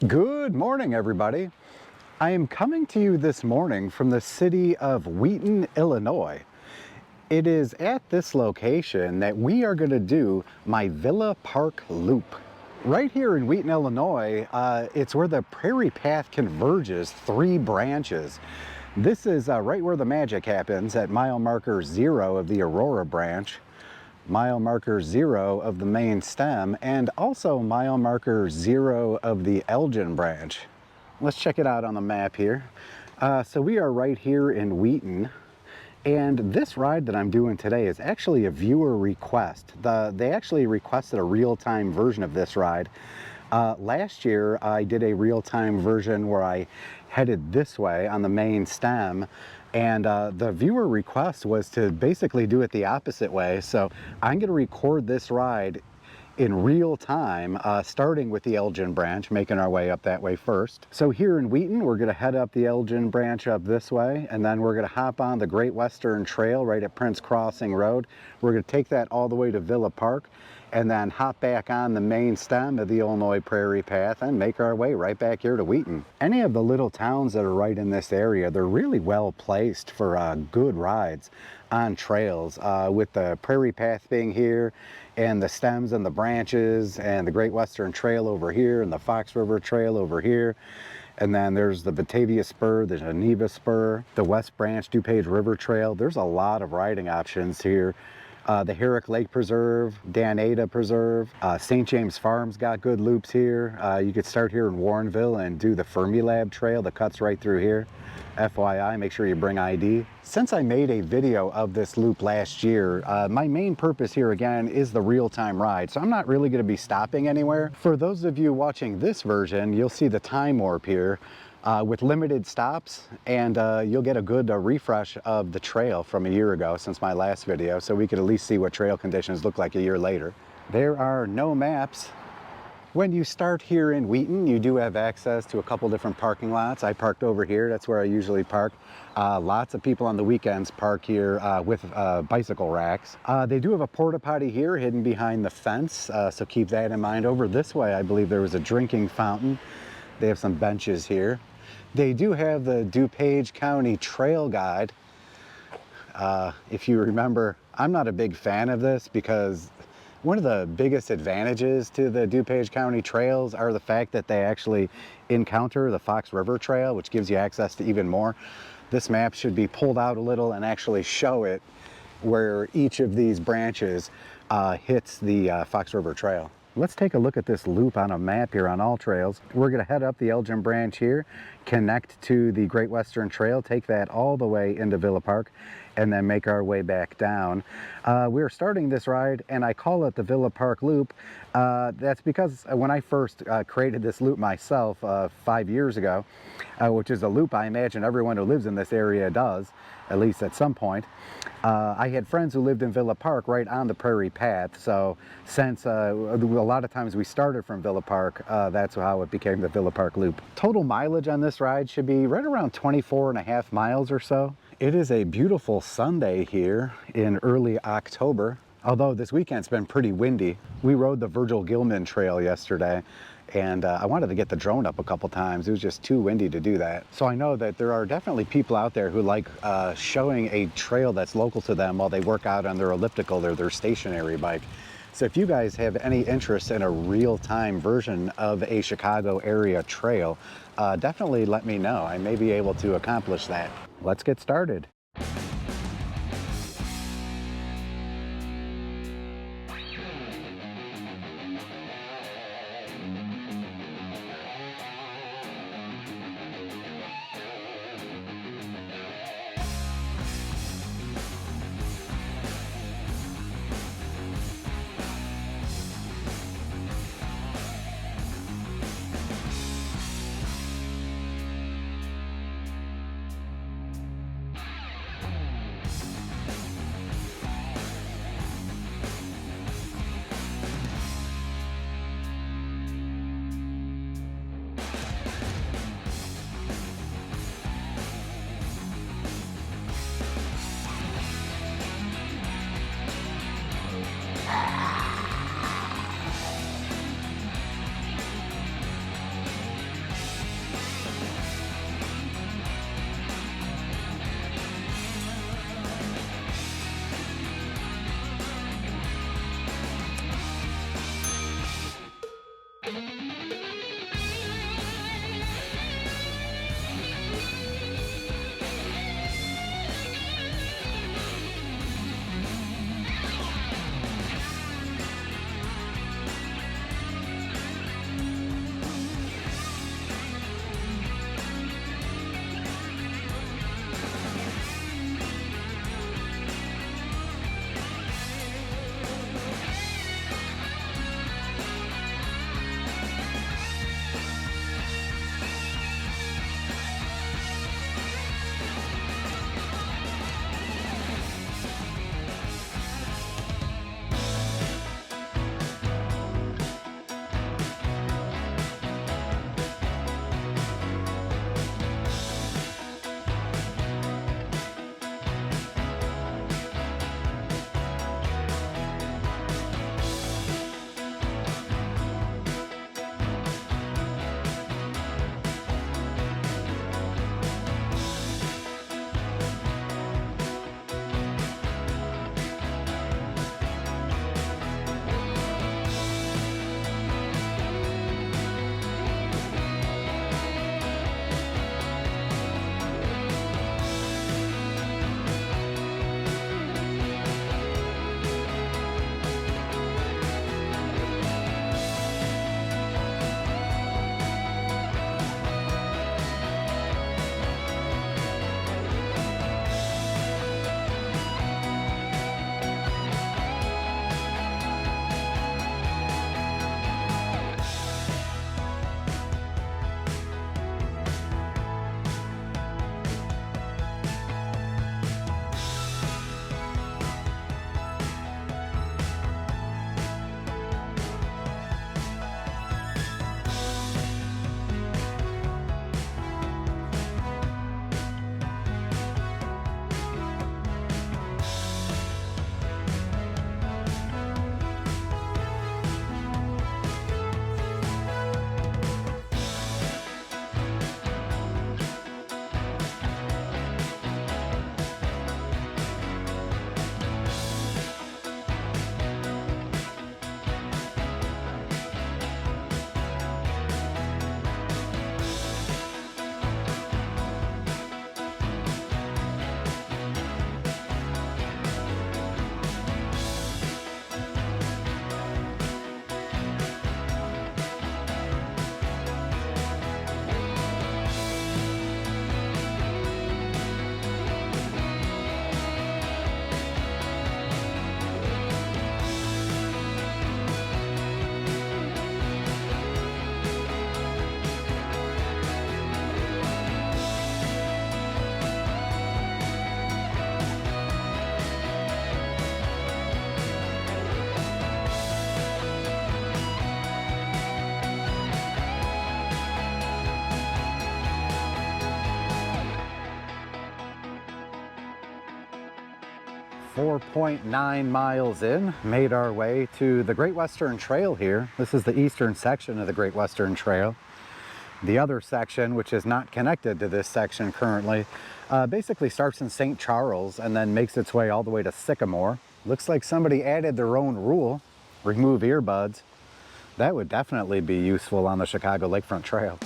Good morning, everybody. I am coming to you this morning from the city of Wheaton, Illinois. It is at this location that we are going to do my Villa Park Loop. Right here in Wheaton, Illinois, it's where the Prairie path converges 3 branches. This is right where the magic happens at mile marker 0 of the Aurora branch, mile marker 0 of the main stem, and also mile marker 0 of the Elgin branch. Let's check it out on the map here. So we are right here in Wheaton, and this ride that I'm doing today is actually a viewer request. They actually requested a real-time version of this ride. Last year I did a real-time version where I headed this way on the main stem, and the viewer request was to basically do it the opposite way. So I'm going to record this ride in real time, starting with the Elgin branch, making our way up that way first. So here in Wheaton, we're going to head up the Elgin branch up this way, and then we're going to hop on the Great Western Trail right at Prince Crossing Road. We're going to take that all the way to Villa Park, and then hop back on the main stem of the Illinois Prairie Path and make our way right back here to Wheaton. Any of the little towns that are right in this area, they're really well placed for good rides on trails, with the Prairie Path being here, and the stems and the branches, and the Great Western Trail over here, and the Fox River Trail over here. And then there's the Batavia Spur, the Geneva Spur, the West Branch DuPage River Trail. There's a lot of riding options here. The Herrick Lake Preserve, Danada Preserve, St. James Farms got good loops here. You could start here in Warrenville and do the Fermilab Trail that cuts right through here. FYI, make sure you bring ID. Since I made a video of this loop last year, my main purpose here again is the real-time ride, so I'm not really going to be stopping anywhere. For those of you watching this version, you'll see the time warp here with limited stops, and you'll get a good refresh of the trail from a year ago since my last video, so we could at least see what trail conditions look like a year later. There are no maps. When you start here in Wheaton, you do have access to a couple different parking lots. I parked over here, that's where I usually park. Lots of people on the weekends park here with bicycle racks. They do have a porta potty here hidden behind the fence, so keep that in mind. Over this way, I believe there was a drinking fountain. They have some benches here. They do have the DuPage County Trail Guide. If you remember, I'm not a big fan of this because one of the biggest advantages to the DuPage County trails are the fact that they actually encounter the Fox River Trail, which gives you access to even more. This map should be pulled out a little and actually show it where each of these branches hits the Fox River Trail. Let's take a look at this loop on a map here on AllTrails. We're going to head up the Elgin branch here, connect to the Great Western Trail, take that all the way into Villa Park, and then make our way back down. We're starting this ride, and I call it the Villa Park Loop. That's because when I first created this loop myself 5 years ago, which is a loop I imagine everyone who lives in this area does, at least at some point, I had friends who lived in Villa Park right on the Prairie Path, so since a lot of times we started from Villa Park, that's how it became the Villa Park Loop. Total mileage on this ride should be right around 24.5 miles or so. It is a beautiful Sunday here in early October, although this weekend's been pretty windy. We rode the Virgil Gilman Trail yesterday, and I wanted to get the drone up a couple times. It was just too windy to do that. So I know that there are definitely people out there who like showing a trail that's local to them while they work out on their elliptical or their stationary bike. So if you guys have any interest in a real-time version of a Chicago area trail, definitely let me know. I may be able to accomplish that. Let's get started. 4.9 miles in, made our way to the Great Western Trail here. This is the eastern section of the Great Western Trail. The other section, which is not connected to this section currently, basically starts in St. Charles and then makes its way all the way to Sycamore. Looks like somebody added their own rule, remove earbuds. That would definitely be useful on the Chicago Lakefront Trail.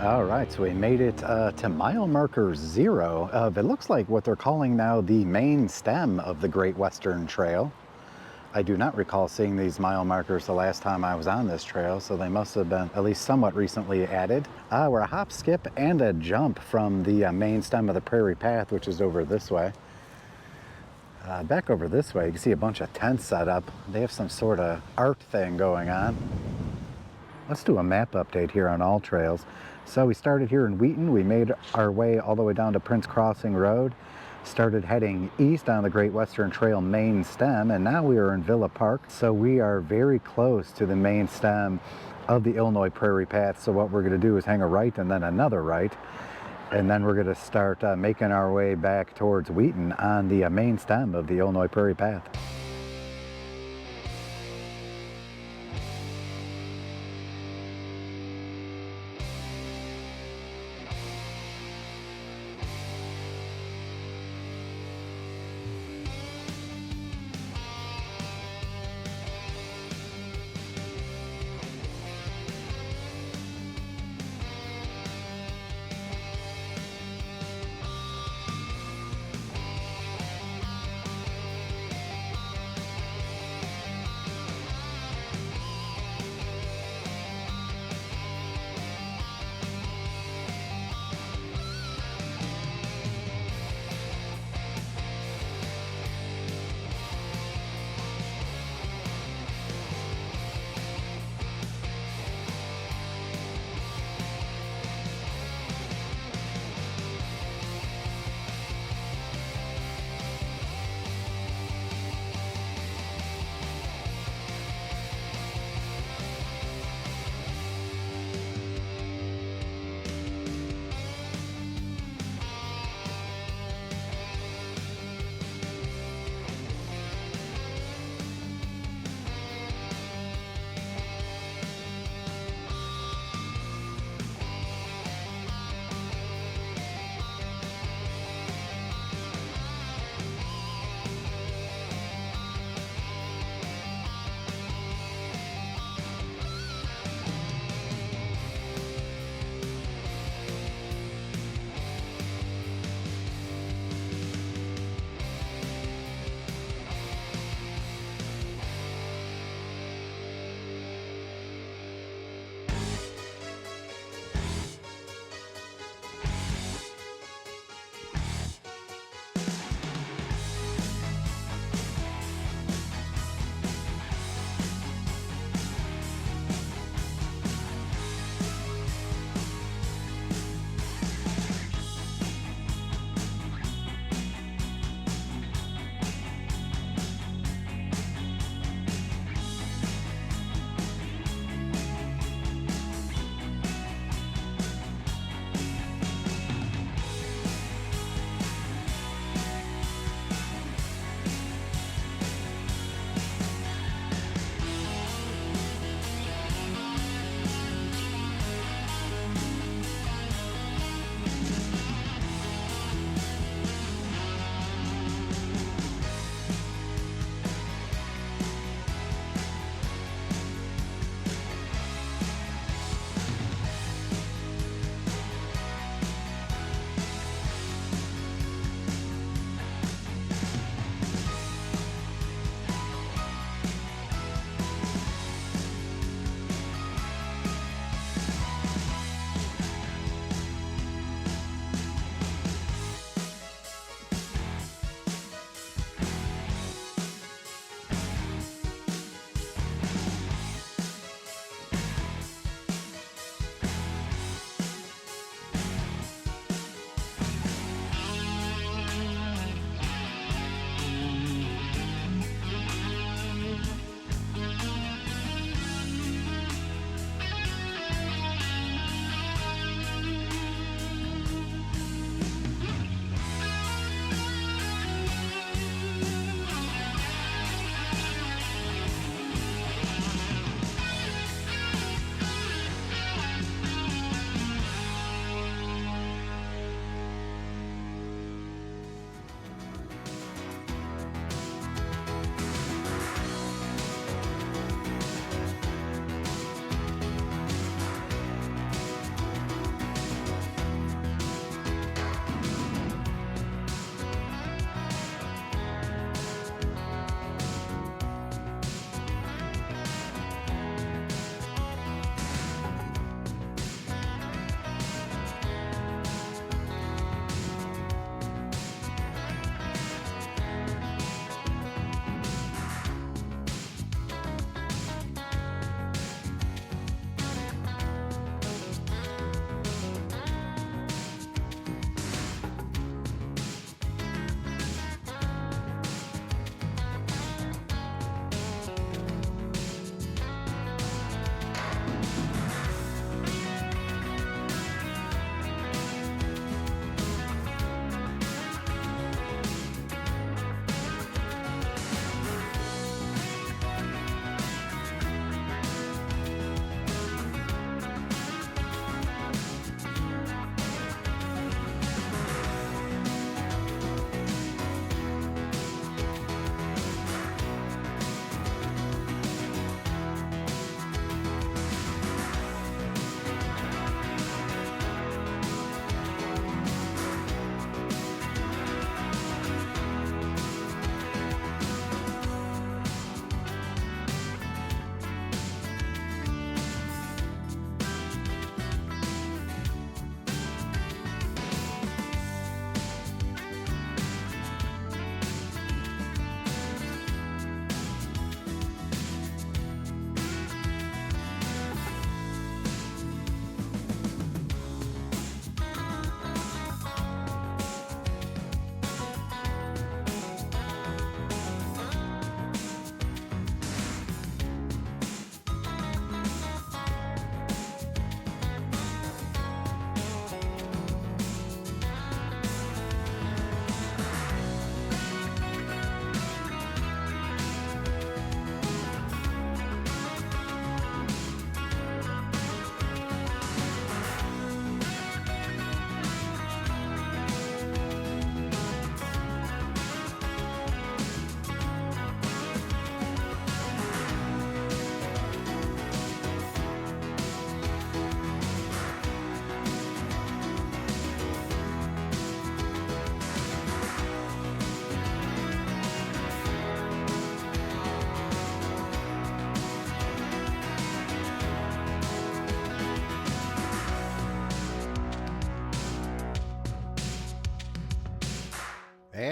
All right, so we made it to mile marker 0 of, it looks like what they're calling now the main stem of the Great Western Trail. I do not recall seeing these mile markers the last time I was on this trail, so they must have been at least somewhat recently added. We're a hop, skip, and a jump from the main stem of the Prairie Path, which is over this way. Back over this way, you can see a bunch of tents set up. They have some sort of art thing going on. Let's do a map update here on AllTrails. So we started here in Wheaton. We made our way all the way down to Prince Crossing Road, started heading east on the Great Western Trail main stem, and now we are in Villa Park. So we are very close to the main stem of the Illinois Prairie Path. So what we're going to do is hang a right and then another right, and then we're going to start making our way back towards Wheaton on the main stem of the Illinois Prairie Path.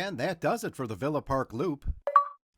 And that does it for the Villa Park Loop.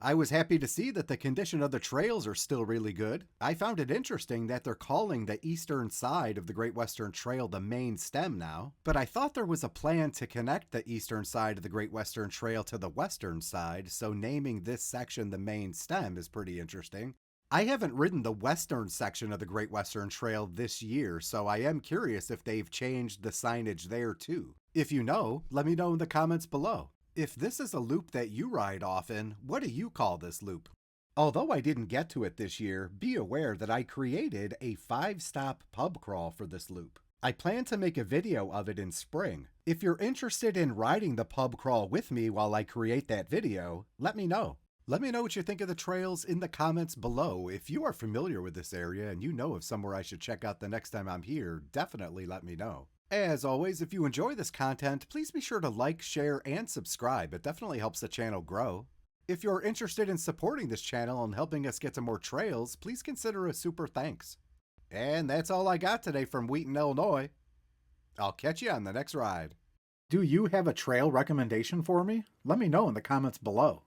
I was happy to see that the condition of the trails are still really good. I found it interesting that they're calling the eastern side of the Great Western Trail the main stem now, but I thought there was a plan to connect the eastern side of the Great Western Trail to the western side, so naming this section the main stem is pretty interesting. I haven't ridden the western section of the Great Western Trail this year, so I am curious if they've changed the signage there too. If you know, let me know in the comments below. If this is a loop that you ride often, what do you call this loop? Although I didn't get to it this year, be aware that I created a 5-stop pub crawl for this loop. I plan to make a video of it in spring. If you're interested in riding the pub crawl with me while I create that video, let me know. Let me know what you think of the trails in the comments below. If you are familiar with this area and you know of somewhere I should check out the next time I'm here, definitely let me know. As always, if you enjoy this content, please be sure to like, share, and subscribe. It definitely helps the channel grow. If you're interested in supporting this channel and helping us get to more trails, please consider a super thanks. And that's all I got today from Wheaton, Illinois. I'll catch you on the next ride. Do you have a trail recommendation for me? Let me know in the comments below.